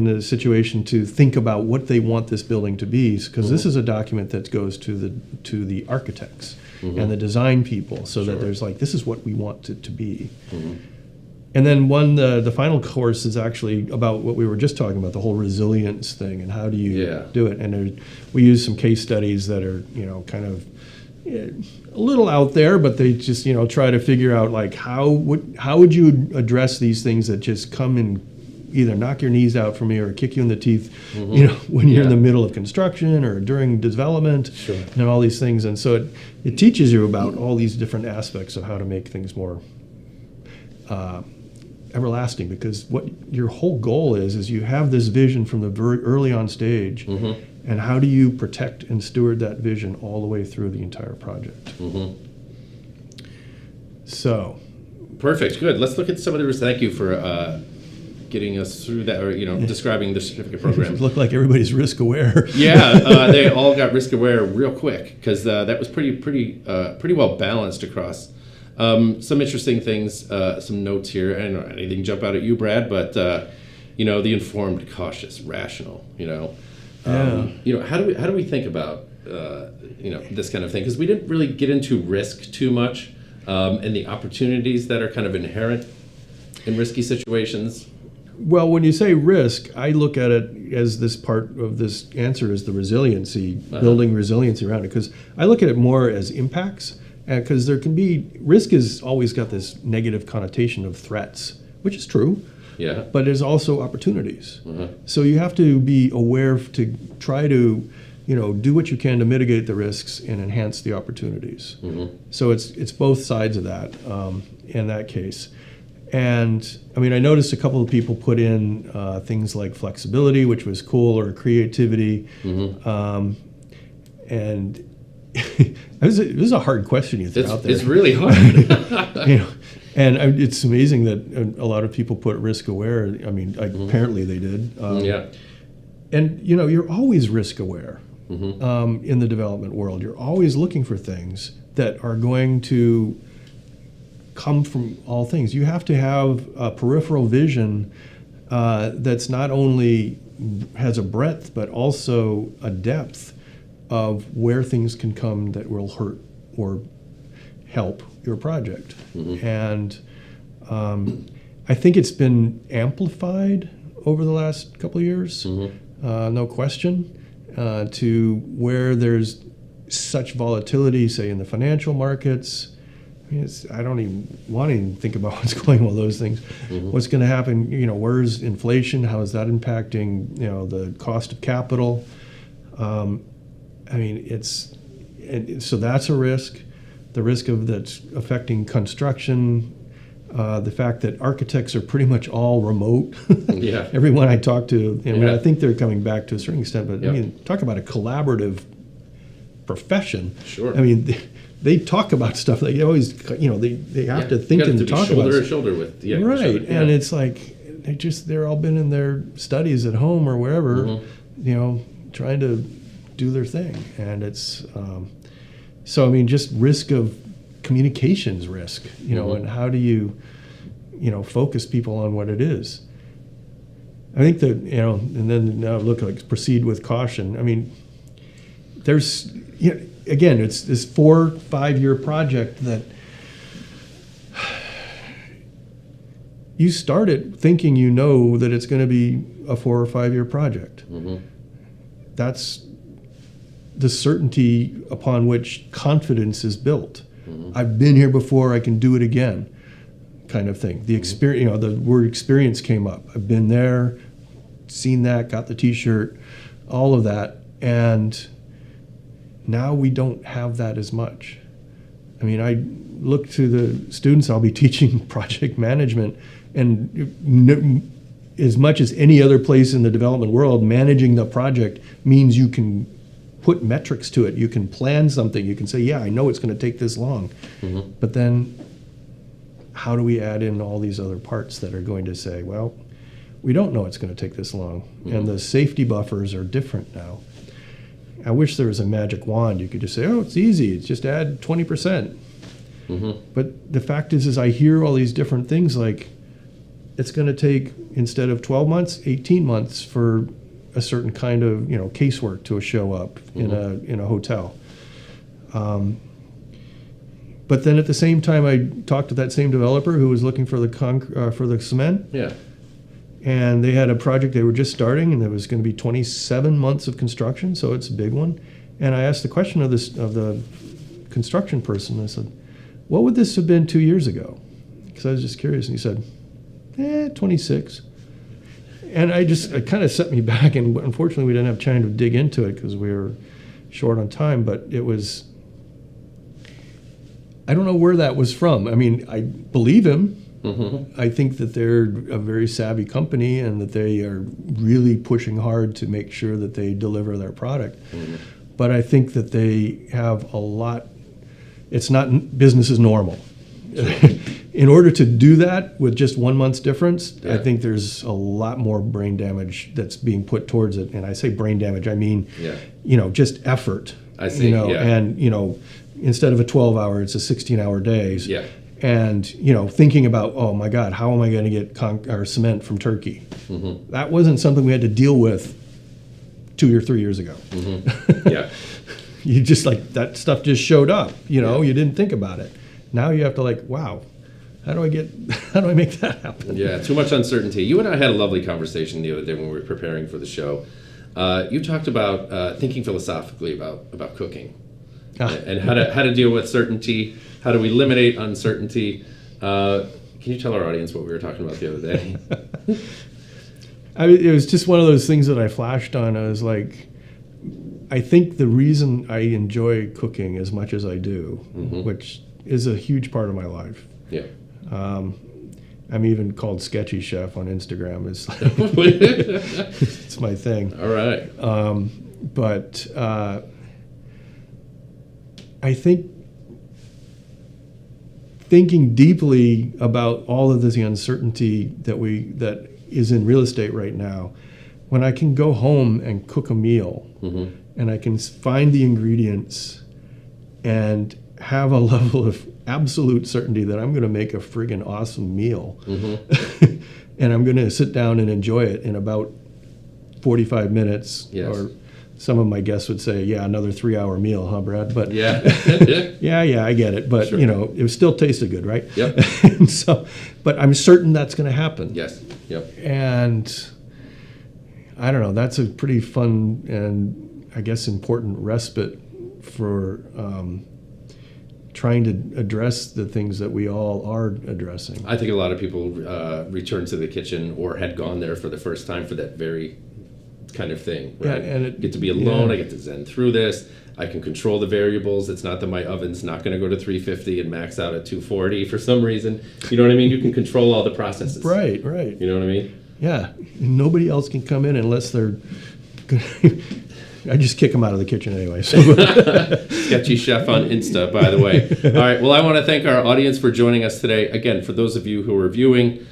the situation to think about what they want this building to be, because this is a document that goes to the architects and the design people, so that there's like, this is what we want it to be. And then the final course is actually about what we were just talking about, the whole resilience thing, and how do you do it. And we use some case studies that are kind of a little out there, but they just try to figure out like how would you address these things that just come and either knock your knees out from you or kick you in the teeth, when you're in the middle of construction or during development, and all these things. And so it teaches you about all these different aspects of how to make things more everlasting, because what your whole goal is you have this vision from the very early on stage, and how do you protect and steward that vision all the way through the entire project. So perfect, good. Let's look at some of the. Thank you for getting us through that, or describing the certificate program. Look like everybody's risk aware. They all got risk aware real quick, because that was pretty well balanced across. Some interesting things, some notes here. I don't know anything jump out at you, Brad, but the informed, cautious, rational. How do we think about this kind of thing? Because we didn't really get into risk too much, and the opportunities that are kind of inherent in risky situations. Well, when you say risk, I look at it as this part of this answer is the resiliency, building resiliency around it, because I look at it more as impacts. Because there can be, risk has always got this negative connotation of threats, which is true, but there's also opportunities. So you have to be aware to try to, do what you can to mitigate the risks and enhance the opportunities. So it's both sides of that in that case. And I mean, I noticed a couple of people put in things like flexibility, which was cool, or creativity, and it was a hard question you threw out there. It's really hard. And it's amazing that a lot of people put risk aware. I mean, apparently they did. And you're always risk aware in the development world. You're always looking for things that are going to come from all things. You have to have a peripheral vision that's not only has a breadth but also a depth of where things can come that will hurt or help your project. And I think it's been amplified over the last couple of years, no question, to where there's such volatility, say in the financial markets. I mean, I don't even want to think about what's going on with those things. What's going to happen, where's inflation? How is that impacting, the cost of capital? I mean, so that's a risk. The risk of that's affecting construction, the fact that architects are pretty much all remote. Everyone I talk to, I think they're coming back to a certain extent, but I mean, talk about a collaborative profession. I mean, they talk about stuff. They always, they have to think and talk about it. Shoulder to shoulder with, right. And it's like, they're all been in their studies at home or wherever, trying to do their thing. And it's so I mean, just risk of communications risk, and how do you focus people on what it is. I think that and then now look, like, proceed with caution. I mean, there's again, it's this 4-5 year project that you start it thinking that it's going to be a 4 or 5 year project. That's the certainty upon which confidence is built. I've been here before, I can do it again, kind of thing. The experience, the word experience came up. I've been there, seen that, got the T-shirt, all of that, and now we don't have that as much. I mean, I look to the students I'll be teaching project management, and as much as any other place in the development world, managing the project means you can put metrics to it. You can plan something. You can say, yeah, I know it's going to take this long. But then how do we add in all these other parts that are going to say, well, we don't know it's going to take this long. And the safety buffers are different now. I wish there was a magic wand. You could just say, oh, it's easy. It's just add 20%. But the fact is I hear all these different things like it's going to take, instead of 12 months, 18 months for a certain kind of, casework to show up in a hotel. But then at the same time, I talked to that same developer who was looking for the cement. Yeah. And they had a project they were just starting, and there was going to be 27 months of construction, so it's a big one. And I asked the question of the construction person. I said, "What would this have been 2 years ago?" Because I was just curious. And he said, 26. And it kind of set me back. And unfortunately, we didn't have time to dig into it because we were short on time. But it was, I don't know where that was from. I mean, I believe him. I think that they're a very savvy company and that they are really pushing hard to make sure that they deliver their product. But I think that they have a lot, it's not business as normal. In order to do that with just 1 month's difference, I think there's a lot more brain damage that's being put towards it. And I say brain damage, I mean, just effort. I see, And, instead of a 12-hour, it's a 16-hour day. Yeah. And, thinking about, oh my God, how am I going to get cement from Turkey? That wasn't something we had to deal with 2 or 3 years ago. Yeah. You just that stuff just showed up, you didn't think about it. Now you have to wow, how do I make that happen? Yeah, too much uncertainty. You and I had a lovely conversation the other day when we were preparing for the show. You talked about thinking philosophically about cooking and how to deal with certainty. How do we eliminate uncertainty? Can you tell our audience what we were talking about the other day? It was just one of those things that I flashed on. I was like, I think the reason I enjoy cooking as much as I do, which is a huge part of my life. Yeah. I'm even called Sketchy Chef on Instagram. It's my thing. All right. But I think thinking deeply about all of this uncertainty that is in real estate right now, when I can go home and cook a meal and I can find the ingredients and have a level of absolute certainty that I'm going to make a friggin' awesome meal and I'm going to sit down and enjoy it in about 45 minutes. Yes. Or some of my guests would say, yeah, another 3-hour meal, huh, Brad? But yeah, I get it. But, sure. It still tasted good, right? Yep. And but I'm certain that's going to happen. Yes. Yep. And I don't know, that's a pretty fun and I guess important respite for trying to address the things that we all are addressing. I think a lot of people return to the kitchen or had gone there for the first time for that very kind of thing, right? Yeah, and get to be alone. I get to zen through this. I can control the variables. It's not that my oven's not going to go to 350 and max out at 240 for some reason. You know what I mean? You can control all the processes. Right. You know what I mean? Yeah. Nobody else can come in unless they're... I just kick them out of the kitchen anyway. So. Sketchy Chef on Insta, by the way. All right. Well, I want to thank our audience for joining us today. Again, for those of you who are viewing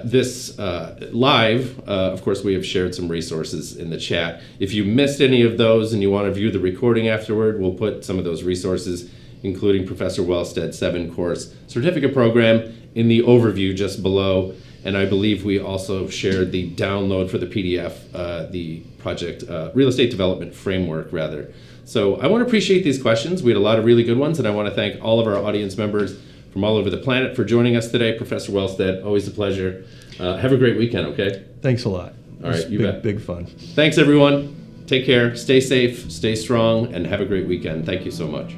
this live, of course, we have shared some resources in the chat. If you missed any of those and you want to view the recording afterward, we'll put some of those resources, including Professor Wellstead's 7-course certificate program, in the overview just below. And I believe we also shared the download for the PDF, the project real estate development framework, rather. So I want to appreciate these questions. We had a lot of really good ones, and I want to thank all of our audience members from all over the planet for joining us today. Professor Wellstead, always a pleasure. Have a great weekend, okay? Thanks a lot. All right, you bet. Big fun. Thanks, everyone. Take care. Stay safe, stay strong, and have a great weekend. Thank you so much.